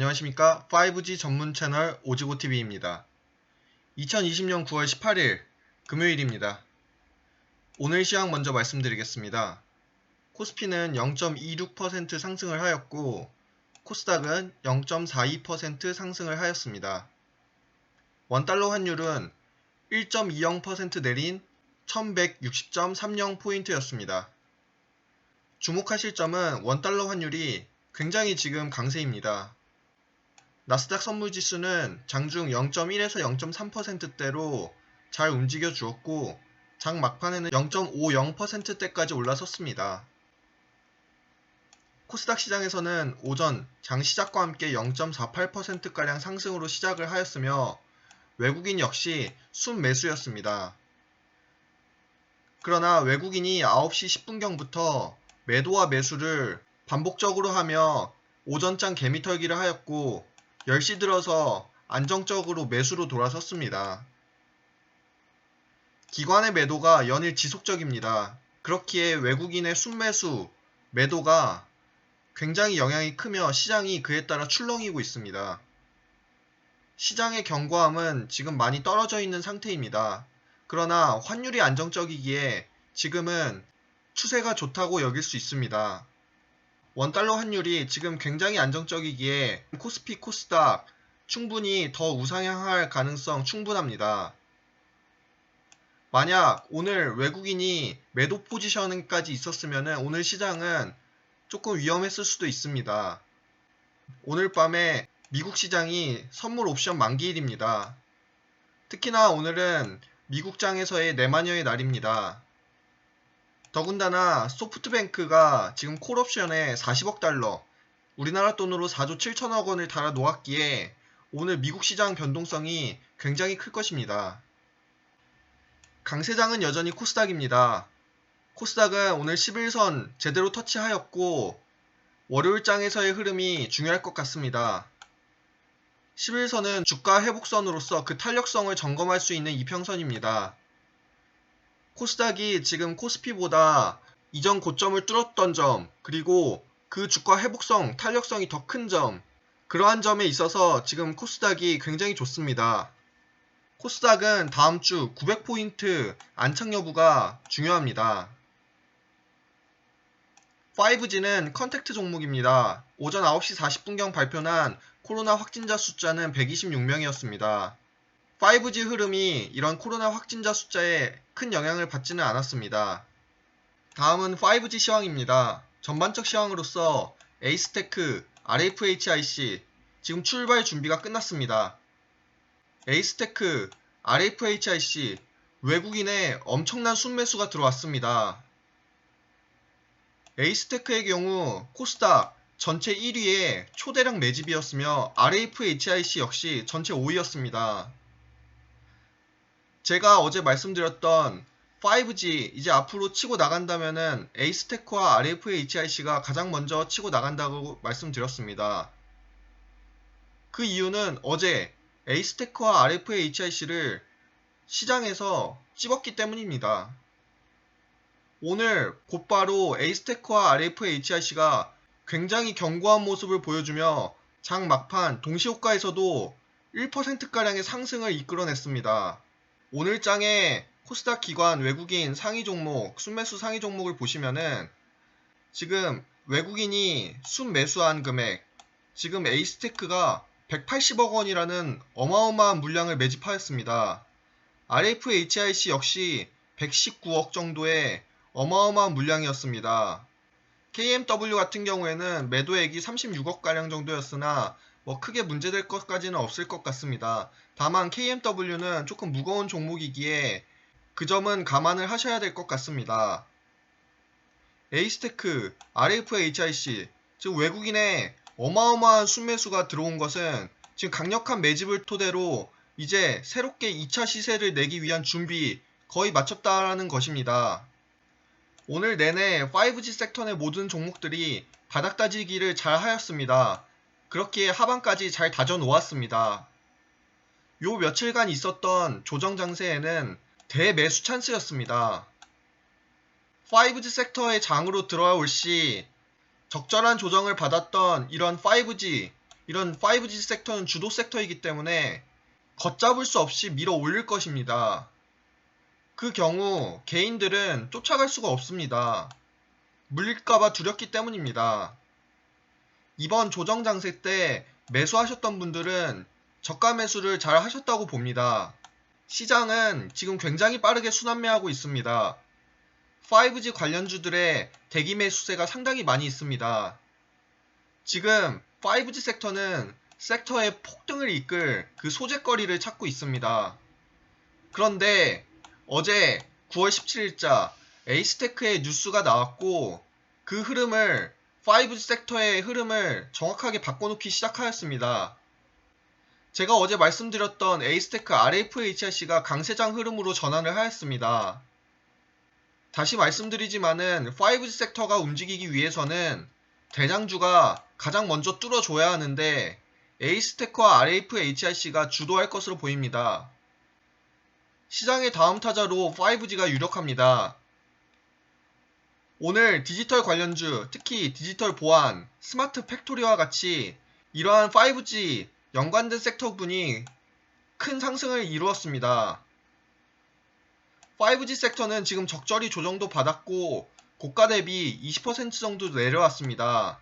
안녕하십니까. 5G 전문 채널 오지고TV입니다. 2020년 9월 18일 금요일입니다. 오늘 시황 먼저 말씀드리겠습니다. 코스피는 0.26% 상승을 하였고 코스닥은 0.42% 상승을 하였습니다. 원달러 환율은 1.20% 내린 1160.30포인트였습니다. 주목하실 점은 원달러 환율이 굉장히 지금 강세입니다. 나스닥 선물지수는 장중 0.1에서 0.3%대로 잘 움직여 주었고 장 막판에는 0.50%대까지 올라섰습니다. 코스닥 시장에서는 오전 장 시작과 함께 0.48%가량 상승으로 시작을 하였으며 외국인 역시 순매수였습니다. 그러나 외국인이 9시 10분경부터 매도와 매수를 반복적으로 하며 오전장 개미털기를 하였고 10시 들어서 안정적으로 매수로 돌아섰습니다. 기관의 매도가 연일 지속적입니다. 그렇기에 외국인의 순매수, 매도가 굉장히 영향이 크며 시장이 그에 따라 출렁이고 있습니다. 시장의 견고함은 지금 많이 떨어져 있는 상태입니다. 그러나 환율이 안정적이기에 지금은 추세가 좋다고 여길 수 있습니다. 원달러 환율이 지금 굉장히 안정적이기에 코스피, 코스닥 충분히 더 우상향할 가능성 충분합니다. 만약 오늘 외국인이 매도 포지션까지 있었으면 오늘 시장은 조금 위험했을 수도 있습니다. 오늘 밤에 미국 시장이 선물 옵션 만기일입니다. 특히나 오늘은 미국장에서의 내마녀의 날입니다. 더군다나 소프트뱅크가 지금 콜옵션에 40억 달러, 우리나라 돈으로 4조 7천억 원을 달아 놓았기에 오늘 미국 시장 변동성이 굉장히 클 것입니다. 강세장은 여전히 코스닥입니다. 코스닥은 오늘 11선 제대로 터치하였고 월요일장에서의 흐름이 중요할 것 같습니다. 11선은 주가 회복선으로서 그 탄력성을 점검할 수 있는 이평선입니다. 코스닥이 지금 코스피보다 이전 고점을 뚫었던 점, 그리고 그 주가 회복성, 탄력성이 더 큰 점, 그러한 점에 있어서 지금 코스닥이 굉장히 좋습니다. 코스닥은 다음 주 900포인트 안착 여부가 중요합니다. 5G는 컨택트 종목입니다. 오전 9시 40분경 발표한 코로나 확진자 숫자는 126명이었습니다. 5G 흐름이 이런 코로나 확진자 숫자에 큰 영향을 받지는 않았습니다. 다음은 5G 시황입니다. 전반적 시황으로서 에이스테크, RFHIC 지금 출발 준비가 끝났습니다. 에이스테크, RFHIC 외국인의 엄청난 순매수가 들어왔습니다. 에이스테크의 경우 코스닥 전체 1위에 초대량 매집이었으며 RFHIC 역시 전체 5위였습니다. 제가 어제 말씀드렸던 5G 이제 앞으로 치고 나간다면은 에이스테크와 RFHIC가 가장 먼저 치고 나간다고 말씀드렸습니다. 그 이유는 어제 에이스테크와 RFHIC를 시장에서 찝었기 때문입니다. 오늘 곧바로 에이스테크와 RFHIC가 굉장히 견고한 모습을 보여주며 장 막판 동시호가에서도 1%가량의 상승을 이끌어냈습니다. 오늘 장에 코스닥 기관 외국인 상위 종목, 순매수 상위 종목을 보시면은 지금 외국인이 순매수한 금액, 지금 에이스테크가 180억 원이라는 어마어마한 물량을 매집하였습니다. RFHIC 역시 119억 정도의 어마어마한 물량이었습니다. KMW 같은 경우에는 매도액이 36억가량 정도였으나 크게 문제될 것까지는 없을 것 같습니다. 다만 KMW는 조금 무거운 종목이기에 그 점은 감안을 하셔야 될 것 같습니다. 에이스테크, RFHIC, 즉 외국인의 어마어마한 순매수가 들어온 것은 지금 강력한 매집을 토대로 이제 새롭게 2차 시세를 내기 위한 준비 거의 마쳤다라는 것입니다. 오늘 내내 5G 섹터 내 모든 종목들이 바닥 다지기를 잘 하였습니다. 그렇기에 하반까지 잘 다져 놓았습니다. 요 며칠간 있었던 조정 장세에는 대매수 찬스였습니다. 5G 섹터의 장으로 들어올 시 적절한 조정을 받았던 이런 5G 이런 5G 섹터는 주도 섹터이기 때문에 걷잡을 수 없이 밀어 올릴 것입니다. 그 경우 개인들은 쫓아갈 수가 없습니다. 물릴까봐 두렵기 때문입니다. 이번 조정 장세 때 매수하셨던 분들은 저가 매수를 잘 하셨다고 봅니다. 시장은 지금 굉장히 빠르게 순환매하고 있습니다. 5G 관련주들의 대기 매수세가 상당히 많이 있습니다. 지금 5G 섹터는 섹터의 폭등을 이끌 그 소재거리를 찾고 있습니다. 그런데 어제 9월 17일자 에이스테크의 뉴스가 나왔고 그 흐름을 5G 섹터의 흐름을 정확하게 바꿔놓기 시작하였습니다. 제가 어제 말씀드렸던 에이스테크 RFHRC가 강세장 흐름으로 전환을 하였습니다. 다시 말씀드리지만은 5G 섹터가 움직이기 위해서는 대장주가 가장 먼저 뚫어줘야 하는데 에이스테크와 RFHRC가 주도할 것으로 보입니다. 시장의 다음 타자로 5G가 유력합니다. 오늘 디지털 관련주, 특히 디지털 보안, 스마트 팩토리와 같이 이러한 5G 연관된 섹터군이 큰 상승을 이루었습니다. 5G 섹터는 지금 적절히 조정도 받았고 고가 대비 20% 정도 내려왔습니다.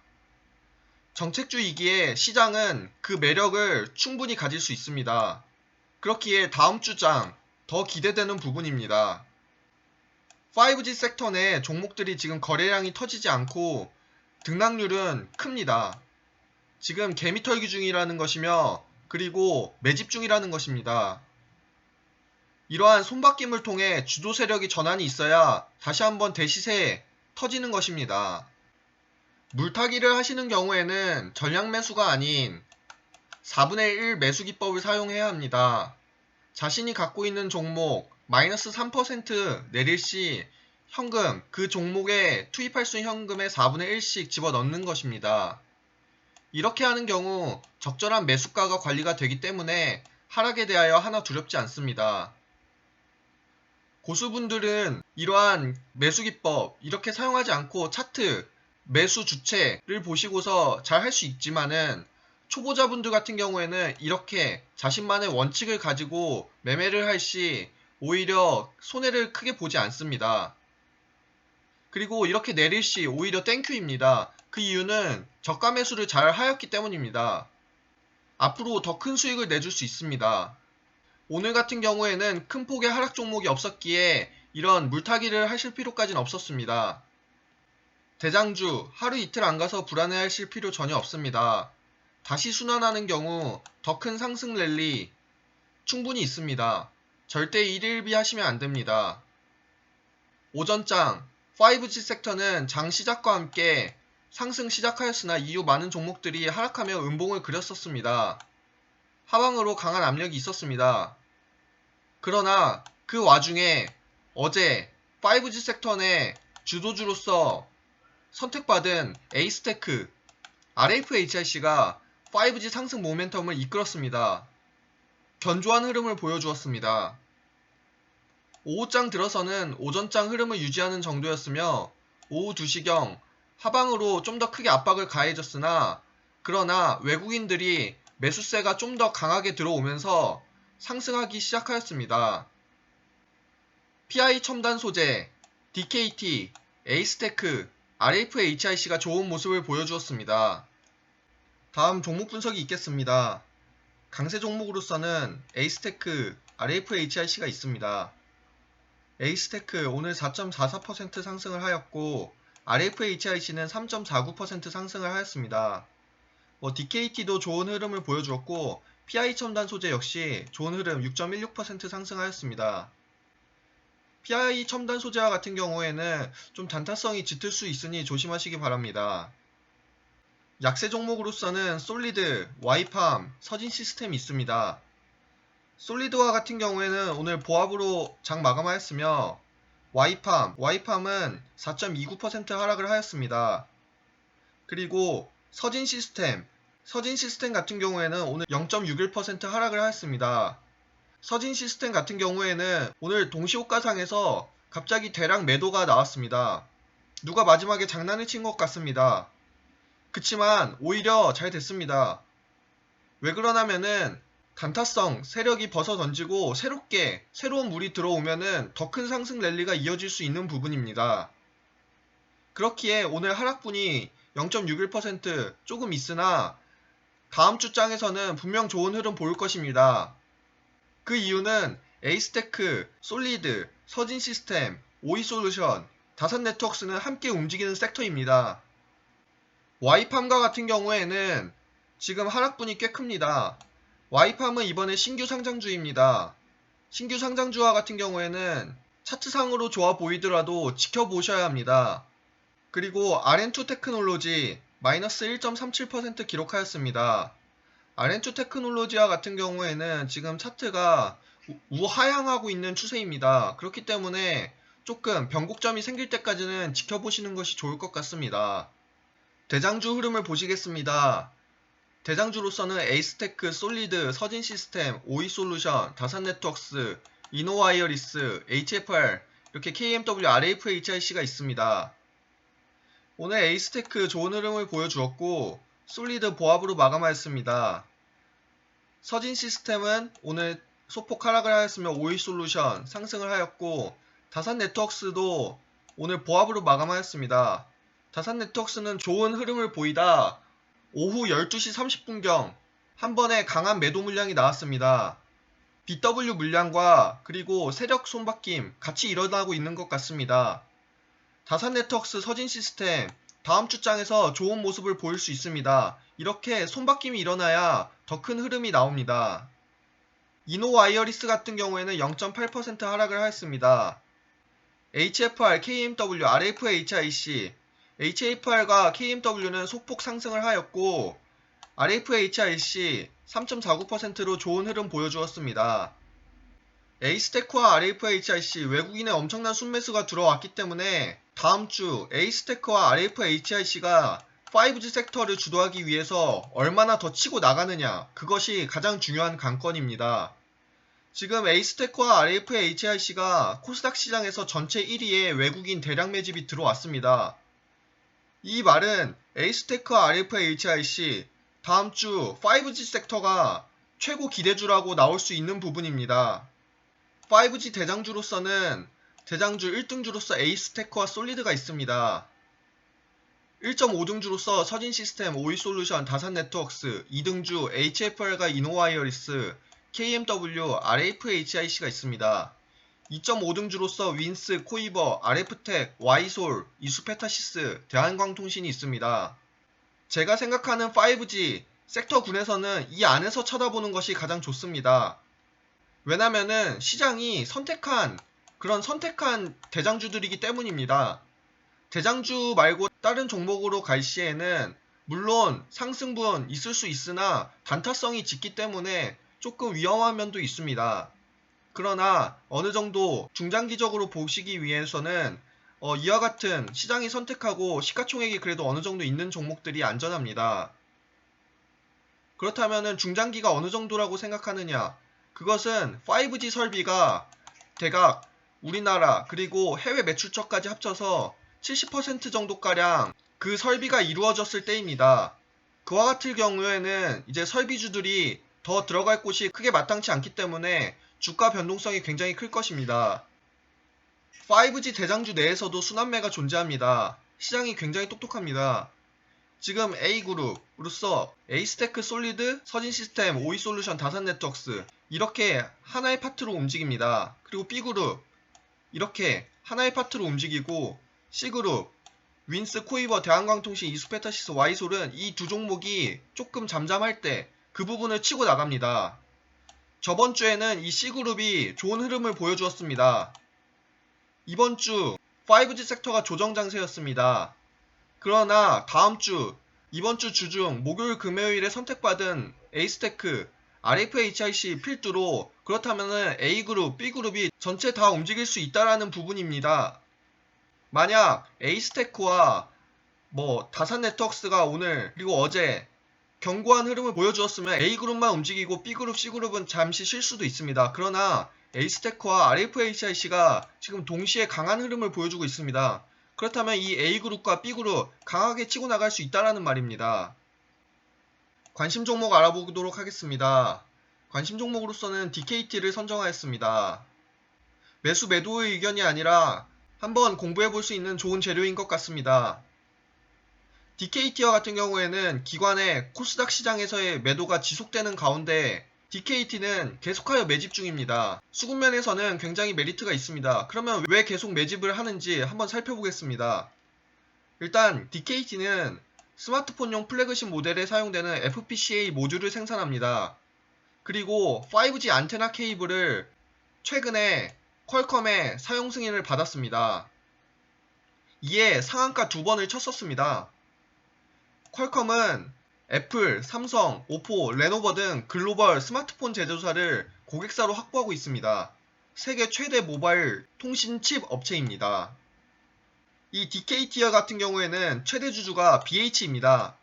정책주이기에 시장은 그 매력을 충분히 가질 수 있습니다. 그렇기에 다음 주장 더 기대되는 부분입니다. 5G 섹터 내 종목들이 지금 거래량이 터지지 않고 등락률은 큽니다. 지금 개미털기 중이라는 것이며 그리고 매집 중이라는 것입니다. 이러한 손바뀜을 통해 주도 세력이 전환이 있어야 다시 한번 대시세 터지는 것입니다. 물타기를 하시는 경우에는 전량 매수가 아닌 4분의 1 매수 기법을 사용해야 합니다. 자신이 갖고 있는 종목 마이너스 3% 내릴 시 현금, 그 종목에 투입할 수 있는 현금의 4분의 1씩 집어넣는 것입니다. 이렇게 하는 경우 적절한 매수가가 관리가 되기 때문에 하락에 대하여 하나 두렵지 않습니다. 고수분들은 이러한 매수 기법 이렇게 사용하지 않고 차트, 매수 주체를 보시고서 잘 할 수 있지만은 초보자분들 같은 경우에는 이렇게 자신만의 원칙을 가지고 매매를 할 시 오히려 손해를 크게 보지 않습니다. 그리고 이렇게 내릴 시 오히려 땡큐입니다. 그 이유는 저가 매수를 잘 하였기 때문입니다. 앞으로 더 큰 수익을 내줄 수 있습니다. 오늘 같은 경우에는 큰 폭의 하락 종목이 없었기에 이런 물타기를 하실 필요까지는 없었습니다. 대장주 하루 이틀 안 가서 불안해하실 필요 전혀 없습니다. 다시 순환하는 경우 더 큰 상승 랠리 충분히 있습니다. 절대 일일비 하시면 안 됩니다. 오전장 5G 섹터는 장 시작과 함께 상승 시작하였으나 이후 많은 종목들이 하락하며 음봉을 그렸었습니다. 하방으로 강한 압력이 있었습니다. 그러나 그 와중에 어제 5G 섹터 내 주도주로서 선택받은 에이스테크, RFHRC가 5G 상승 모멘텀을 이끌었습니다. 견조한 흐름을 보여주었습니다. 오후장 들어서는 오전장 흐름을 유지하는 정도였으며 오후 2시경 하방으로 좀 더 크게 압박을 가해줬으나 그러나 외국인들이 매수세가 좀 더 강하게 들어오면서 상승하기 시작하였습니다. PI 첨단 소재, DKT, 에이스테크, RFHIC가 좋은 모습을 보여주었습니다. 다음 종목 분석이 있겠습니다. 강세 종목으로서는 에이스테크, RFHIC가 있습니다. 에이스테크 오늘 4.44% 상승을 하였고 RFHIC는 3.49% 상승을 하였습니다. DKT도 좋은 흐름을 보여주었고 PI 첨단 소재 역시 좋은 흐름 6.16% 상승하였습니다. PI 첨단 소재와 같은 경우에는 좀 단타성이 짙을 수 있으니 조심하시기 바랍니다. 약세 종목으로서는 솔리드, 와이팜, 서진 시스템이 있습니다. 솔리드와 같은 경우에는 오늘 보합으로 장 마감하였으며 와이팜은 4.29% 하락을 하였습니다. 그리고 서진 시스템 같은 경우에는 오늘 0.61% 하락을 하였습니다. 서진 시스템 같은 경우에는 오늘 동시호가상에서 갑자기 대량 매도가 나왔습니다. 누가 마지막에 장난을 친 것 같습니다. 그치만 오히려 잘 됐습니다. 왜 그러냐면은 단타성 세력이 벗어 던지고 새로운 물이 들어오면은 더 큰 상승 랠리가 이어질 수 있는 부분입니다. 그렇기에 오늘 하락분이 0.61% 조금 있으나 다음 주 장에서는 분명 좋은 흐름 보일 것입니다. 그 이유는 에이스테크, 솔리드, 서진시스템, 오이솔루션, 다산네트워크스는 함께 움직이는 섹터입니다. 와이팜과 같은 경우에는 지금 하락분이 꽤 큽니다. 와이팜은 이번에 신규 상장주입니다. 신규 상장주와 같은 경우에는 차트상으로 좋아 보이더라도 지켜보셔야 합니다. 그리고 RM2 테크놀로지 마이너스 1.37% 기록하였습니다. RM2 테크놀로지와 같은 경우에는 지금 차트가 우하향하고 있는 추세입니다. 그렇기 때문에 조금 변곡점이 생길 때까지는 지켜보시는 것이 좋을 것 같습니다. 대장주 흐름을 보시겠습니다. 대장주로서는 에이스테크, 솔리드, 서진시스템, 오이솔루션, 다산네트워크스, 이노와이어리스, HFR, 이렇게 KMW, RFHIC가 있습니다. 오늘 에이스테크 좋은 흐름을 보여주었고 솔리드 보합으로 마감하였습니다. 서진시스템은 오늘 소폭 하락을 하였으며 오이솔루션 상승을 하였고 다산네트워크스도 오늘 보합으로 마감하였습니다. 다산네트워크스는 좋은 흐름을 보이다 오후 12시 30분경 한 번에 강한 매도 물량이 나왔습니다. BW 물량과 그리고 세력 손바뀜 같이 일어나고 있는 것 같습니다. 다산네트워크스 서진시스템 다음 주 장에서 좋은 모습을 보일 수 있습니다. 이렇게 손바뀜이 일어나야 더 큰 흐름이 나옵니다. 이노와이어리스 같은 경우에는 0.8% 하락을 하였습니다. HFR, KMW, RFHIC, HFR과 KMW는 소폭 상승을 하였고 RFHIC 3.49%로 좋은 흐름 보여주었습니다. 에이스테크와 RFHIC 외국인의 엄청난 순매수가 들어왔기 때문에 다음주 에이스테크와 RFHIC가 5G 섹터를 주도하기 위해서 얼마나 더 치고 나가느냐, 그것이 가장 중요한 관건입니다. 지금 에이스테크와 RFHIC가 코스닥 시장에서 전체 1위에 외국인 대량 매집이 들어왔습니다. 이 말은 에이스테크와 RFHIC 다음주 5G 섹터가 최고 기대주라고 나올 수 있는 부분입니다. 5G 대장주로서는 대장주 1등주로서 에이스테크와 솔리드가 있습니다. 1.5등주로서 서진시스템, 오이솔루션, 다산네트워크스, 2등주 HFR과 이노와이어리스, KMW, RFHIC가 있습니다. 2.5등주로서 윈스, 코이버, RF텍, 와이솔, 이수페타시스, 대한광통신이 있습니다. 제가 생각하는 5G 섹터군에서는 이 안에서 쳐다보는 것이 가장 좋습니다. 왜냐면은 시장이 선택한 대장주들이기 때문입니다. 대장주 말고 다른 종목으로 갈 시에는 물론 상승분 있을 수 있으나 단타성이 짙기 때문에 조금 위험한 면도 있습니다. 그러나 어느 정도 중장기적으로 보시기 위해서는 이와 같은 시장이 선택하고 시가총액이 그래도 어느 정도 있는 종목들이 안전합니다. 그렇다면 중장기가 어느 정도라고 생각하느냐? 그것은 5G 설비가 대각 우리나라 그리고 해외 매출처까지 합쳐서 70% 정도가량 그 설비가 이루어졌을 때입니다. 그와 같을 경우에는 이제 설비주들이 더 들어갈 곳이 크게 마땅치 않기 때문에 주가 변동성이 굉장히 클 것입니다. 5G 대장주 내에서도 순환매가 존재합니다. 시장이 굉장히 똑똑합니다. 지금 A그룹으로서 에이스테크, 솔리드, 서진시스템, 오이솔루션, 다산네트워크스 이렇게 하나의 파트로 움직입니다. 그리고 B그룹 이렇게 하나의 파트로 움직이고 C그룹, 윈스, 코이버, 대한광통신, 이수페타시스, 와이솔은 이 두 종목이 조금 잠잠할 때 그 부분을 치고 나갑니다. 저번 주에는 이 C그룹이 좋은 흐름을 보여주었습니다. 이번 주 5G 섹터가 조정 장세였습니다. 그러나 이번 주 주중 목요일 금요일에 선택받은 에이스테크, RFHIC 필두로 그렇다면은 A그룹, B그룹이 전체 다 움직일 수 있다라는 부분입니다. 만약 에이스테크와 다산네트워크스가 오늘 그리고 어제 견고한 흐름을 보여주었으면 A그룹만 움직이고 B그룹, C그룹은 잠시 쉴 수도 있습니다. 그러나 에이스테크와 RFHIC가 지금 동시에 강한 흐름을 보여주고 있습니다. 그렇다면 이 A그룹과 B그룹 강하게 치고 나갈 수 있다라는 말입니다. 관심 종목 알아보도록 하겠습니다. 관심 종목으로서는 DKT를 선정하였습니다. 매수 매도의 의견이 아니라 한번 공부해 볼 수 있는 좋은 재료인 것 같습니다. DKT와 같은 경우에는 기관의 코스닥 시장에서의 매도가 지속되는 가운데 DKT는 계속하여 매집 중입니다. 수급면에서는 굉장히 메리트가 있습니다. 그러면 왜 계속 매집을 하는지 한번 살펴보겠습니다. 일단 DKT는 스마트폰용 플래그십 모델에 사용되는 FPGA 모듈을 생산합니다. 그리고 5G 안테나 케이블을 최근에 퀄컴의 사용 승인을 받았습니다. 이에 상한가 2번을 쳤었습니다. 퀄컴은 애플, 삼성, 오포, 레노버 등 글로벌 스마트폰 제조사를 고객사로 확보하고 있습니다. 세계 최대 모바일 통신 칩 업체입니다. 이 DKT와 같은 경우에는 최대 주주가 BH입니다.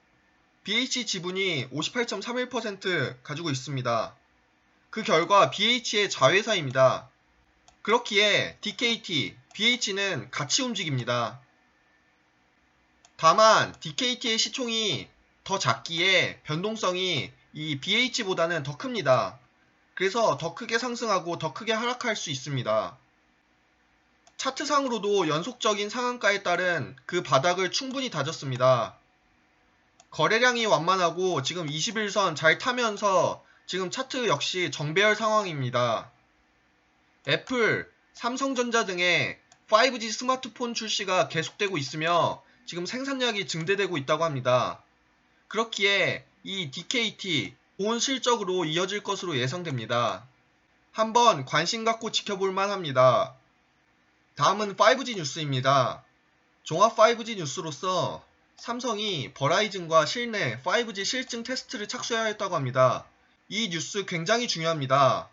BH 지분이 58.31% 가지고 있습니다. 그 결과 BH의 자회사입니다. 그렇기에 DKT, BH는 같이 움직입니다. 다만 DKT의 시총이 더 작기에 변동성이 이 BH보다는 더 큽니다. 그래서 더 크게 상승하고 더 크게 하락할 수 있습니다. 차트상으로도 연속적인 상한가에 따른 그 바닥을 충분히 다졌습니다. 거래량이 완만하고 지금 21선 잘 타면서 지금 차트 역시 정배열 상황입니다. 애플, 삼성전자 등의 5G 스마트폰 출시가 계속되고 있으며 지금 생산량이 증대되고 있다고 합니다. 그렇기에 이 DKT 좋은 실적으로 이어질 것으로 예상됩니다. 한번 관심 갖고 지켜볼 만합니다. 다음은 5G 뉴스입니다. 종합 5G 뉴스로서 삼성이 버라이즌과 실내 5G 실증 테스트를 착수하였다고 합니다. 이 뉴스 굉장히 중요합니다.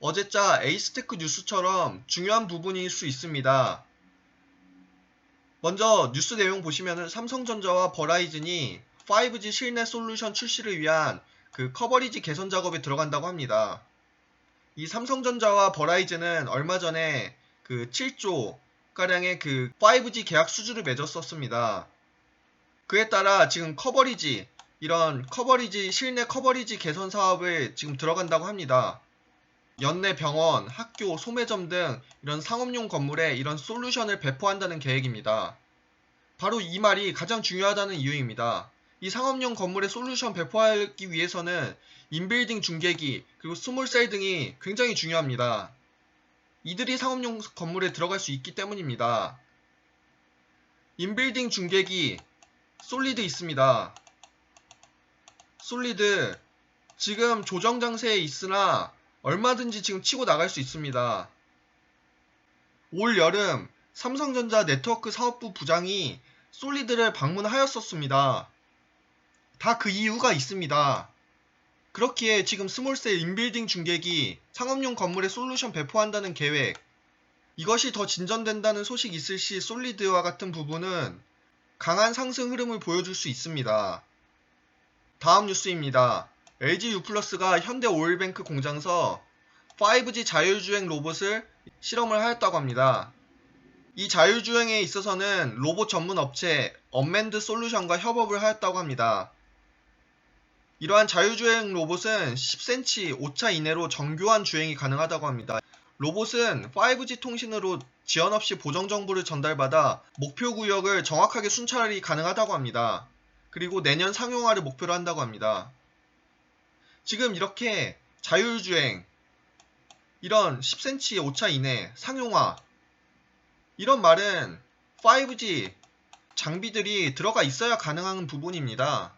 어제자 에이스테크 뉴스처럼 중요한 부분일 수 있습니다. 먼저 뉴스 내용 보시면은 삼성전자와 버라이즌이 5G 실내 솔루션 출시를 위한 그 커버리지 개선 작업에 들어간다고 합니다. 이 삼성전자와 버라이즌은 얼마 전에 그 7조 가량의 그 5G 계약 수주를 맺었었습니다. 그에 따라 지금 커버리지, 이런 커버리지, 실내 커버리지 개선 사업에 지금 들어간다고 합니다. 연내 병원, 학교, 소매점 등 이런 상업용 건물에 이런 솔루션을 배포한다는 계획입니다. 바로 이 말이 가장 중요하다는 이유입니다. 이 상업용 건물에 솔루션 배포하기 위해서는 인빌딩 중계기 그리고 스몰셀 등이 굉장히 중요합니다. 이들이 상업용 건물에 들어갈 수 있기 때문입니다. 인빌딩 중계기 솔리드 있습니다. 솔리드 지금 조정 장세에 있으나 얼마든지 지금 치고 나갈 수 있습니다. 올 여름 삼성전자 네트워크 사업부 부장이 솔리드를 방문하였었습니다. 다 그 이유가 있습니다. 그렇기에 지금 스몰셀 인빌딩 중계기 상업용 건물에 솔루션 배포한다는 계획, 이것이 더 진전된다는 소식 있을 시 솔리드와 같은 부분은 강한 상승 흐름을 보여줄 수 있습니다. 다음 뉴스입니다. LG U+가 현대 오일뱅크 공장서 5G 자율주행 로봇을 실험을 하였다고 합니다. 이 자율주행에 있어서는 로봇 전문 업체 언맨드 솔루션과 협업을 하였다고 합니다. 이러한 자율주행 로봇은 10cm 오차 이내로 정교한 주행이 가능하다고 합니다. 로봇은 5G 통신으로 지연 없이 보정 정보를 전달받아 목표 구역을 정확하게 순찰이 가능하다고 합니다. 그리고 내년 상용화를 목표로 한다고 합니다. 지금 이렇게 자율주행, 이런 10cm 오차 이내, 상용화, 이런 말은 5G 장비들이 들어가 있어야 가능한 부분입니다.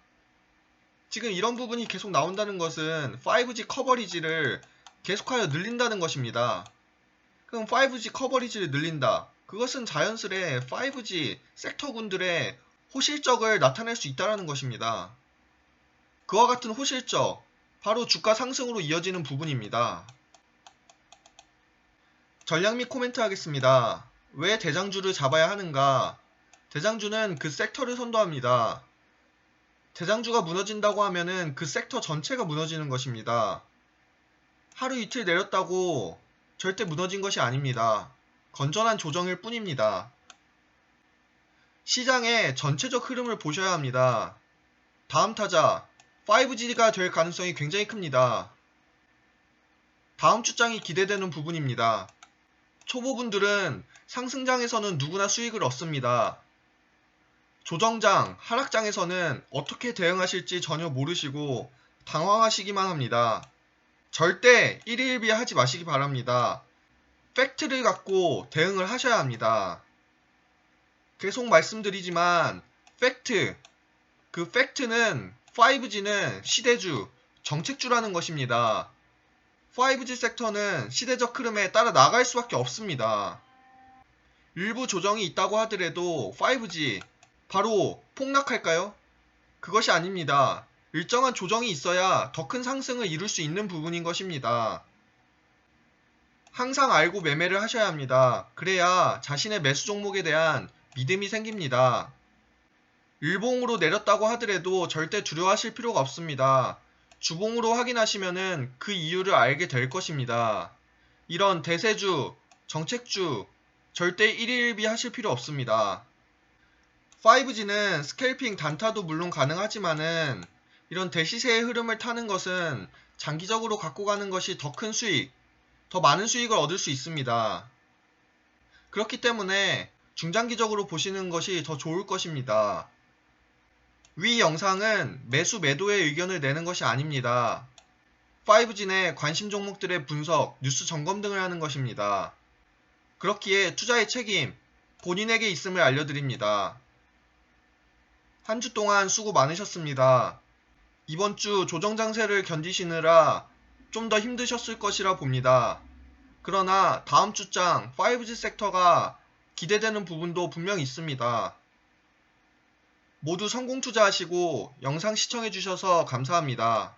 지금 이런 부분이 계속 나온다는 것은 5G 커버리지를 계속하여 늘린다는 것입니다. 그럼 5G 커버리지를 늘린다. 그것은 자연스레 5G 섹터군들의 호실적을 나타낼 수 있다는 것입니다. 그와 같은 호실적, 바로 주가 상승으로 이어지는 부분입니다. 전략 및 코멘트 하겠습니다. 왜 대장주를 잡아야 하는가? 대장주는 그 섹터를 선도합니다. 대장주가 무너진다고 하면은 그 섹터 전체가 무너지는 것입니다. 하루 이틀 내렸다고 절대 무너진 것이 아닙니다. 건전한 조정일 뿐입니다. 시장의 전체적 흐름을 보셔야 합니다. 다음 타자 5G가 될 가능성이 굉장히 큽니다. 다음 주장이 기대되는 부분입니다. 초보분들은 상승장에서는 누구나 수익을 얻습니다. 조정장, 하락장에서는 어떻게 대응하실지 전혀 모르시고 당황하시기만 합니다. 절대 1일1비 하지 마시기 바랍니다. 팩트를 갖고 대응을 하셔야 합니다. 계속 말씀드리지만 그 팩트는 5G는 시대주, 정책주라는 것입니다. 5G 섹터는 시대적 흐름에 따라 나갈 수밖에 없습니다. 일부 조정이 있다고 하더라도 5G 바로 폭락할까요? 그것이 아닙니다. 일정한 조정이 있어야 더 큰 상승을 이룰 수 있는 부분인 것입니다. 항상 알고 매매를 하셔야 합니다. 그래야 자신의 매수 종목에 대한 믿음이 생깁니다. 일봉으로 내렸다고 하더라도 절대 두려워하실 필요가 없습니다. 주봉으로 확인하시면은 그 이유를 알게 될 것입니다. 이런 대세주, 정책주 절대 1일1비 하실 필요 없습니다. 5G는 스캘핑 단타도 물론 가능하지만은 이런 대시세의 흐름을 타는 것은 장기적으로 갖고 가는 것이 더 큰 수익, 더 많은 수익을 얻을 수 있습니다. 그렇기 때문에 중장기적으로 보시는 것이 더 좋을 것입니다. 위 영상은 매수 매도의 의견을 내는 것이 아닙니다. 5G 내 관심 종목들의 분석, 뉴스 점검 등을 하는 것입니다. 그렇기에 투자의 책임, 본인에게 있음을 알려드립니다. 한 주 동안 수고 많으셨습니다. 이번 주 조정 장세를 견디시느라 좀 더 힘드셨을 것이라 봅니다. 그러나 다음 주장 5G 섹터가 기대되는 부분도 분명 있습니다. 모두 성공 투자하시고 영상 시청해주셔서 감사합니다.